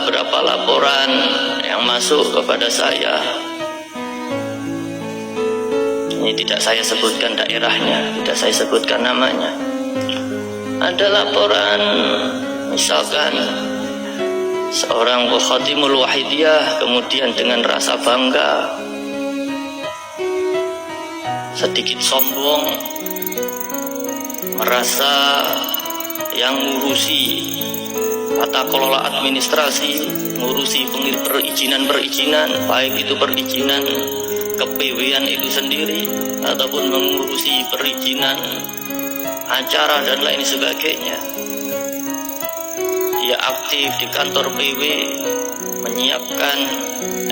beberapa laporan yang masuk kepada saya. Ini tidak saya sebutkan daerahnya, tidak saya sebutkan namanya. Ada laporan misalkan seorang Khatimul Wahidiyah kemudian dengan rasa bangga, sedikit sombong, merasa yang ngurusi tata kelola administrasi, ngurusi perizinan, baik itu perizinan ke-PW-an itu sendiri ataupun mengurusi perizinan acara dan lain sebagainya. Dia aktif di kantor PW menyiapkan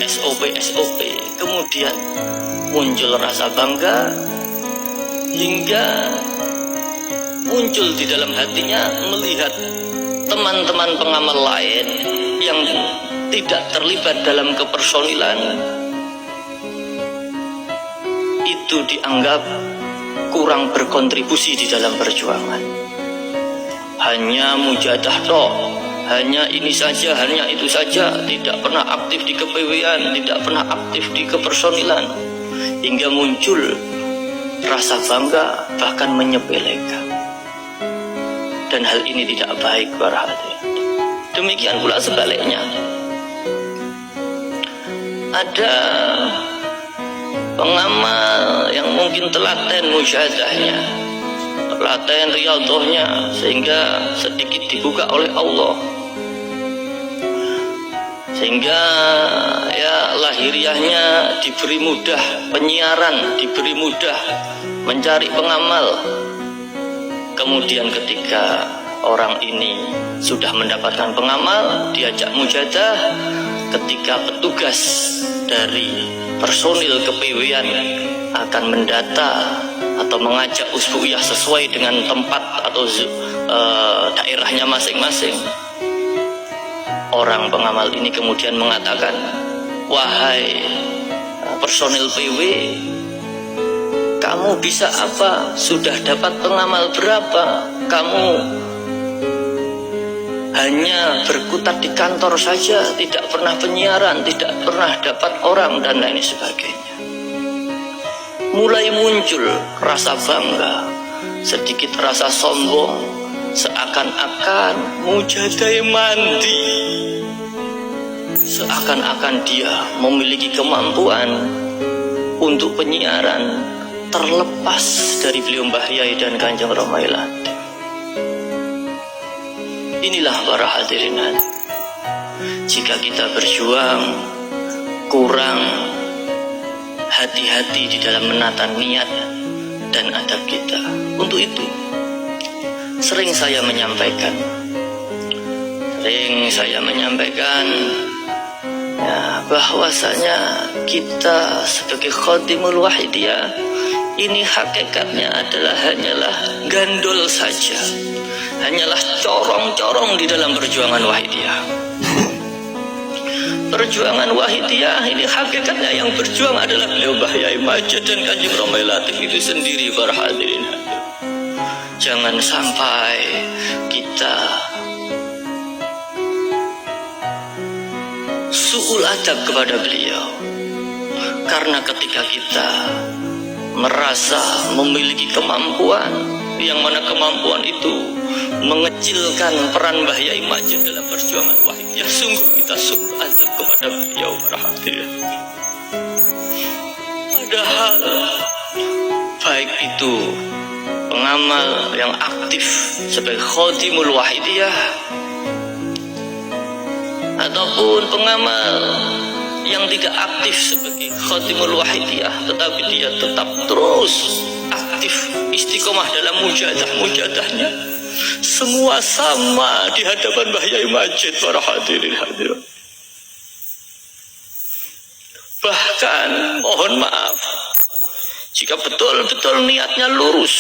SOP, kemudian muncul rasa bangga hingga muncul di dalam hatinya melihat teman-teman pengamal lain yang tidak terlibat dalam kepersonilan itu dianggap kurang berkontribusi di dalam perjuangan. Hanya mujadah tok, hanya ini saja, hanya itu saja, tidak pernah aktif di ke-PW-an, tidak pernah aktif di kepersonilan, hingga muncul rasa bangga bahkan menyepelekan. Dan hal ini tidak baik para hadirin. Demikian pula sebaliknya. Ada pengamal yang mungkin telaten mujadahnya, telaten riyadhahnya, sehingga sedikit dibuka oleh Allah, sehingga ya lahiriahnya diberi mudah penyiaran, diberi mudah mencari pengamal. Kemudian ketika orang ini sudah mendapatkan pengamal, diajak mujadah, ketika petugas dari personil ke-PW-an akan mendata atau mengajak usbu'iyah sesuai dengan tempat atau daerahnya masing-masing, orang pengamal ini kemudian mengatakan, wahai personil PW, kamu bisa apa? Sudah dapat pengamal berapa? Kamu hanya berkutat di kantor saja, tidak pernah penyiaran, tidak pernah dapat orang, dan lain sebagainya. Mulai muncul rasa bangga, sedikit rasa sombong, seakan-akan mujadai mandi, seakan-akan dia memiliki kemampuan untuk penyiaran terlepas dari beliau Mbah Yai dan Kanjeng Romailad. Inilah para hadirin, jika kita berjuang kurang hati-hati di dalam menata niat dan adab kita. Untuk itu sering saya menyampaikan ya, bahwasanya kita sebagai Khatimul Wahidiyah ini hakikatnya hanyalah gandol saja, hanyalah corong-corong di dalam perjuangan Wahidiyah. Perjuangan Wahidiyah ini hakikatnya yang berjuang adalah beliau Mbah Yai Majid dan Kanjeng Romailad itu sendiri para hadirin. Jangan sampai kita su'ul adab kepada beliau, karena ketika kita merasa memiliki kemampuan, yang mana kemampuan itu mengecilkan peran Mbah Yai Majid dalam perjuangan Wahidiyah, sungguh kita su'ul adab kepada beliau para hadirin. Padahal baik itu pengamal yang aktif sebagai Khatimul Wahidiyah ataupun pengamal yang tidak aktif sebagai Khatimul Wahidiyah, tetapi dia tetap terus aktif istiqomah dalam mujadahnya, semua sama di hadapan Mbah Yai Majid para hadirin hadirat. Bahkan mohon maaf, jika betul-betul niatnya lurus,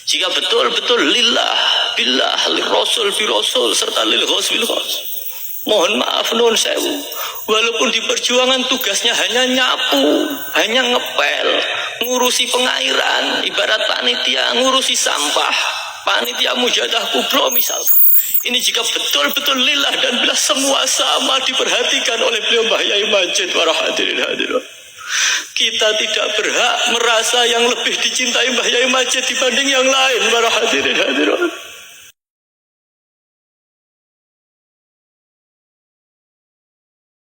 jika betul-betul lillah billah, lil rasul bi rasul, serta lil ghos bil ghos, mohon maaf nun sewu, walaupun di perjuangan tugasnya hanya nyapu, hanya ngepel, ngurusi pengairan, ibarat panitia ngurusi sampah, panitia mujadah kubro misalkan, Ini jika betul-betul lillah dan bila semua sama diperhatikan oleh beliau Mbah Yai Majid, para hadirin hadirat. Kita tidak berhak merasa yang lebih dicintai Mbah Yai Majid dibanding yang lain, para hadirin hadirat.